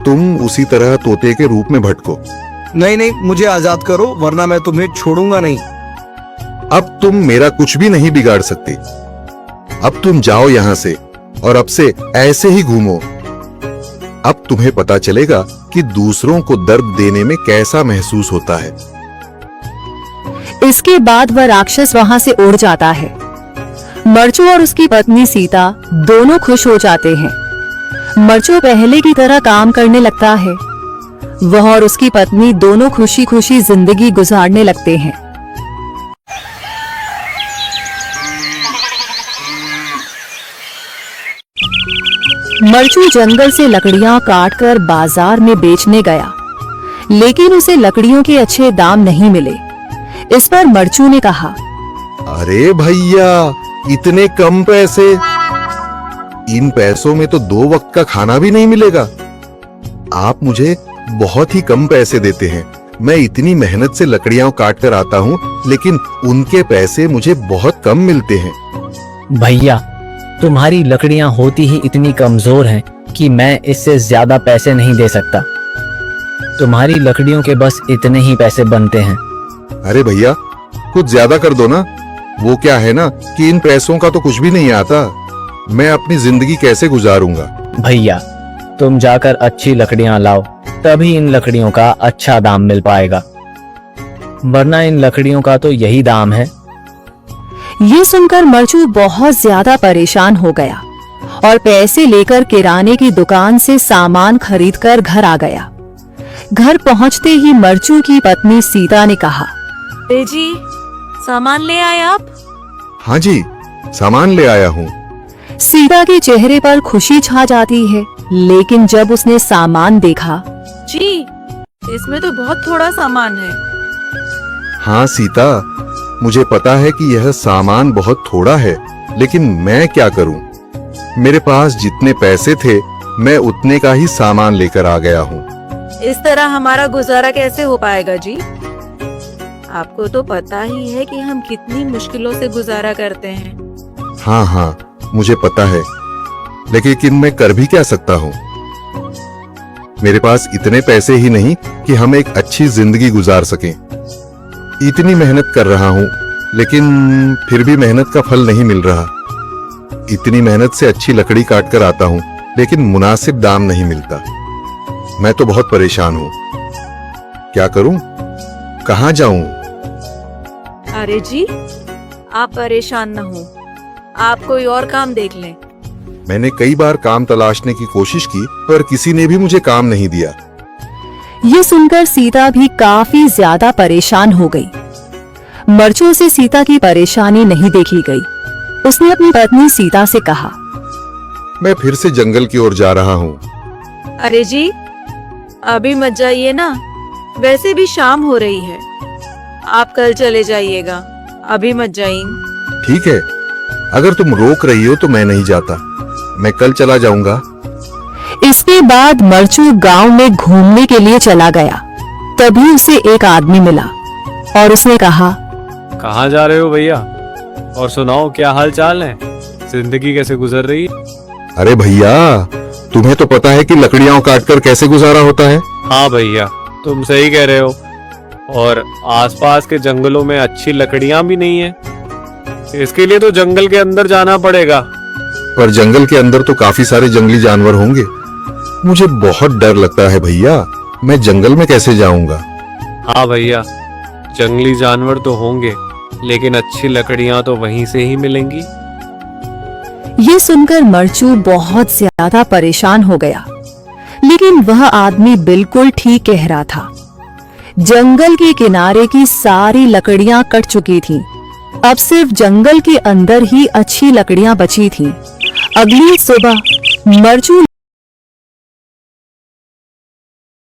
तुम उसी तरह तोते के रूप में भटको। नहीं नहीं, मुझे आजाद करो वरना मैं तुम्हें छोड़ूंगा नहीं। अब तुम मेरा कुछ भी नहीं बिगाड़ सकते। अब तुम जाओ यहाँ से और अब से ऐसे ही घूमो। अब तुम्हें पता चलेगा कि दूसरों को दर्द देने में कैसा महसूस होता है। इसके बाद वह राक्षस वहां से उड़ जाता है। मरचू और उसकी पत्नी सीता दोनों खुश हो जाते हैं। मरचू पहले की तरह काम करने लगता है। वह और उसकी पत्नी दोनों खुशी खुशी जिंदगी गुजारने लगते हैं। मरचू जंगल से लकड़ियां काटकर बाजार में बेचने गया, लेकिन उसे लकड़ियों के अच्छे दाम नहीं मिले। इस पर मरचू ने कहा, अरे भैया, इतने कम पैसे? इन पैसों में तो 2 वक्त का खाना भी नहीं मिलेगा। आप मुझे बहुत ही कम पैसे देते हैं। मैं इतनी मेहनत से लकड़ियां काट कर आता हूँ, लेकिन उनके पैसे मुझे बहुत कम मिलते हैं। भैया, तुम्हारी लकड़ियां होती ही इतनी कमजोर हैं कि मैं इससे ज्यादा पैसे नहीं दे सकता। तुम्हारी लकड़ियों के बस इतने ही पैसे बनते हैं। अरे भैया, कुछ ज्यादा कर दो ना। वो क्या है ना कि इन पैसों का तो कुछ भी नहीं आता। मैं अपनी जिंदगी कैसे गुजारूंगा? भैया, तुम जाकर अच्छी लकड़ियां लाओ, तभी इन लकड़ियों का अच्छा दाम मिल पाएगा, वरना इन लकड़ियों का तो यही दाम है। ये सुनकर मरचू बहुत ज्यादा परेशान हो गया और पैसे लेकर किराने की दुकान से सामान खरीदकर घर आ गया। घर पहुंचते ही मरचू की पत्नी सीता ने कहा, जी, सामान ले आए आप? हाँ जी, सामान ले आया हूँ। सीता के चेहरे पर खुशी छा जाती है, लेकिन जब उसने सामान देखा, जी, इसमें तो बहुत थोड़ा सामान है। हाँ सीता, मुझे पता है कि यह सामान बहुत थोड़ा है, लेकिन मैं क्या करूं? मेरे पास जितने पैसे थे, मैं उतने का ही सामान लेकर आ गया हूँ। इस तरह हमारा गुजारा कैसे हो पाएगा जी? आपको तो पता ही है कि हम कितनी मुश्किलों से गुजारा करते हैं। हाँ हाँ, मुझे पता है, लेकिन मैं कर भी क्या सकता हूँ? मेरे पास इतने पैसे ही नहीं कि हम एक अच्छी जिंदगी गुजार सकें। इतनी मेहनत कर रहा हूँ, लेकिन फिर भी मेहनत का फल नहीं मिल रहा। इतनी मेहनत से अच्छी लकड़ी काट कर आता हूँ, लेकिन मुनासिब दाम नहीं मिलता। मैं तो बहुत परेशान हूँ। क्या करूँ? कहाँ जाऊँ? अरे जी, आप परेशान न हो, आप कोई और काम देख लें। मैंने कई बार काम तलाशने की कोशिश की, पर किसी ने भी मुझे काम नहीं दिया। ये सुनकर सीता भी काफी ज्यादा परेशान हो गई। मरचू से सीता की परेशानी नहीं देखी गई। उसने अपनी पत्नी सीता से कहा, मैं फिर से जंगल की ओर जा रहा हूँ। अरे जी, अभी मत जाइए ना, वैसे भी शाम हो रही है। आप कल चले जाइएगा, अभी मत जाइए। ठीक है, अगर तुम रोक रही हो तो मैं नहीं जाता। मैं कल चला जाऊंगा। इसके बाद मरचू गांव में घूमने के लिए चला गया। तभी उसे एक आदमी मिला और उसने कहा, कहाँ जा रहे हो भैया? और सुनाओ, क्या हाल चाल है? जिंदगी कैसे गुजर रही है? अरे भैया, तुम्हें तो पता है कि लकड़ियां काटकर कैसे गुजारा होता है। हाँ भैया, तुम सही कह रहे हो। और आसपास के जंगलों में अच्छी लकड़ियां भी नहीं है। इसके लिए तो जंगल के अंदर जाना पड़ेगा। पर जंगल के अंदर तो काफी सारे जंगली जानवर होंगे। मुझे बहुत डर लगता है भैया, मैं जंगल में कैसे जाऊंगा? हाँ भैया, जंगली जानवर तो होंगे, लेकिन अच्छी लकड़ियां तो वहीं से ही मिलेंगी। ये सुनकर मरचू बहुत ज्यादा परेशान हो गया, लेकिन वह आदमी बिल्कुल ठीक कह रहा था। जंगल के किनारे की सारी लकड़ियां कट चुकी थीं। अब सिर्फ जंगल के अंदर ही अच्छी लकड़ियां बची थीं। अगली सुबह मरचू